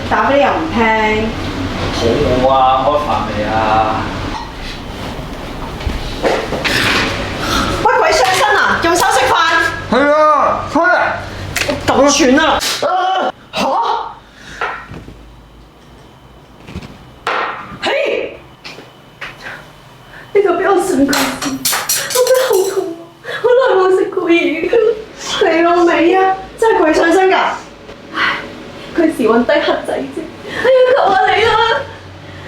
打俾你又唔聽。肚餓啊，開飯未啊？喂，鬼上身啊！仲收食飯？係啊，開啊！咁串啊！嚇！嘿！呢個俾我信佢先，我真係好痛啊！好耐冇食過嘢㗎。你老味啊！真係鬼上身㗎！唉，佢時運低黑仔啫。哎呀，求下你啦！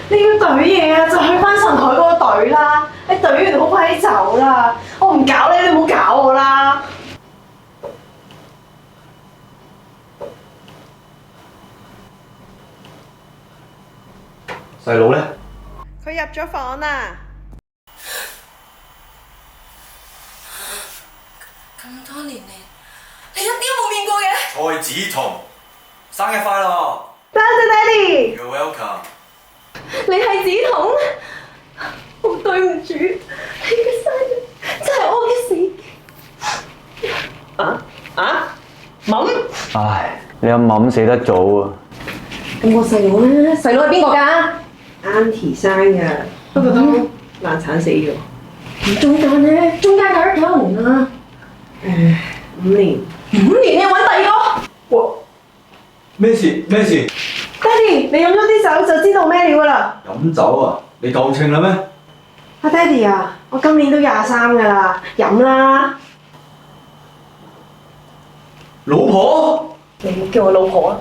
你要懟嘢啊，就去翻神台嗰個隊啦！你懟完好快啲走啦！我唔搞你，你唔好搞我啦！細佬咧？佢入咗房啦！咁多年嚟，你一啲都冇變過嘅。蔡梓彤，生日快樂多謝爹哋。 ！You're welcome。你係梓彤，好對唔住，你嘅生日真係我嘅事。懵？唉，你阿嫲死得早啊！咁我細佬咧，細佬係邊個㗎？Auntie 生嘅，不過都難產死咗。咁中間咧，中間隔咗幾多年啊5年。 5年你揾第二個？哇！咩事？咩事？爹哋，你飲咗啲酒就知道咩料㗎啦！飲酒啊？你夠稱啦咩？阿爹哋啊，我今年都23㗎啦，飲啦！老婆？你唔好叫我老婆啊！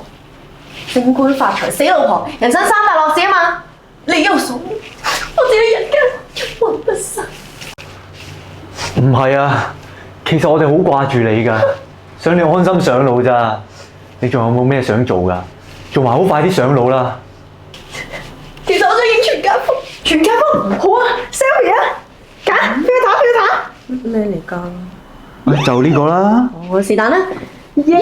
升官發財死老婆，人生3大樂事啊嘛！你又傻，我只係人間一魂不散。唔係啊，其實我哋好掛住你㗎，想你安心上路咋。你仲有冇咩想做㗎？做埋好快啲上路啦！其實我想影全家福。全家福好啊 ，selfie 啊，揀俾佢打。咩嚟㗎？就呢個啦。我是但啦，耶！